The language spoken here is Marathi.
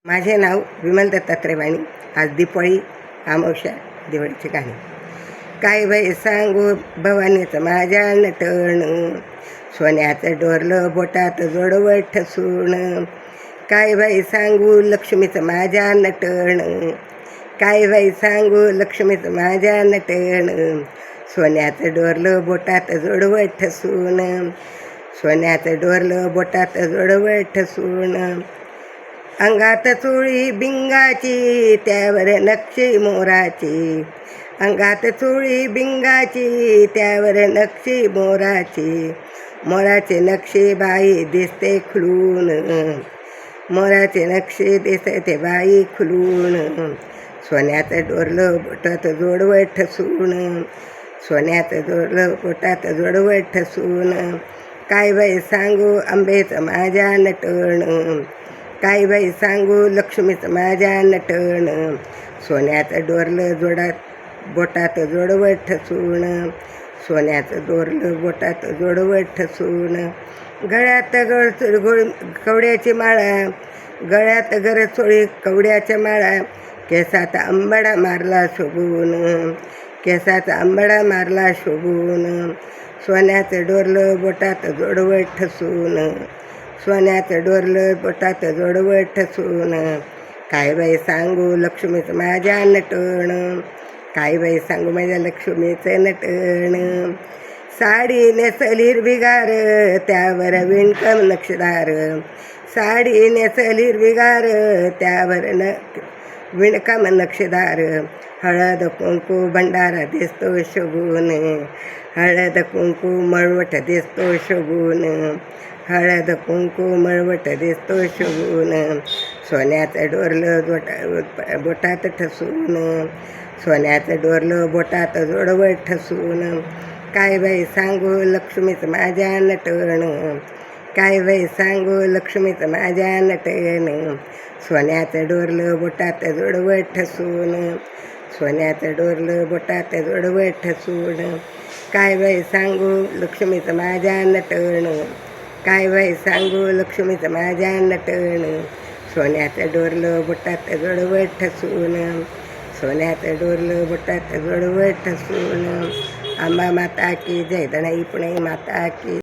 माझे नाव विमल दत्तात्रय वाणी. आज दिवाळी अमावस्या, दिवाळीचे गाणे. काय बाई सांगू भवानीचं माझ्या नटण, सोन्याचं डोरलं बोटात जोडवं ठसून. काय बाई सांगू लक्ष्मीचं माझ्या नटण, काय बाई सांगू लक्ष्मीचं माझ्या नटण, सोन्याचं डोरलं बोटात जोडवं ठसून, सोन्याचं डोरलं बोटात जोडवं ठसून. अंगात चोळी बिंगाची त्यावर नक्षी मोराची, अंगात चोळी बिंगाची त्यावर नक्षी मोराची, मोराचे नक्षी बाई दिसते खुलून, मोराचे नक्षी दिसते बाई खुलून. सोन्याचं डोरलं बोटात जोडवं ठसून, सोन्याचं डोरलं बोटात जोडवं ठसून. काय बाई सांगू अंबेचं माझ्या नटण, काय बाई सांगू लक्ष्मीचं माझ्या नटण, सोन्याचं डोरलं बोटात जोडवं ठसून, सोन्याचं डोरलं बोटात जोडवं ठसून. गळ्यात कवड्याची माळा, गळ्यात गरचोळी कवड्याच्या माळा, केसात आंबाडा मारला शोभून, केसाचा आंबाडा मारला शोभून. सोन्याचं डोरलं बोटात जोडवं ठसून, सोन्याचं डोरलं बोटात जोडवं ठसून. काय बाई सांगू लक्ष्मीचं माझ्या नटण, काय बाई सांगू माझ्या लक्ष्मीचं नटण. साडी नेसल हिरवीगार त्यावर विणकम नक्षीदार, साडी नेसल हिरवीगार त्यावर विणकम नक्षीदार. हळद कुंकू भंडारा दिसतो शोभून, हळद कुंकू मळवट दिसतो शोभून, हळद कुंकू मळवट दिसतो शोभून. सोन्याचं डोरलं बोटात ठसून, सोन्याचं डोरलं बोटात जोडवं ठसून. काय बाई सांगू लक्ष्मीचं माझ्या नटण, काय बाई सांगू लक्ष्मीचं माझ्या नटण, सोन्याचं डोरलं बोटात जोडवं ठसून, सोन्याचं डोरलं बोटात जोडवं ठसून. काय बाई सांगू लक्ष्मीचं माझ्या नटण, काय बाई सांगू लक्ष्मीचं माझ्या नटण, सोन्याचं डोरलं बोटात जोडवं ठसून, सोन्याचं डोरलं बोटात जोडवं ठसून. आंबा माता की जय, दणाई पुणे माता की.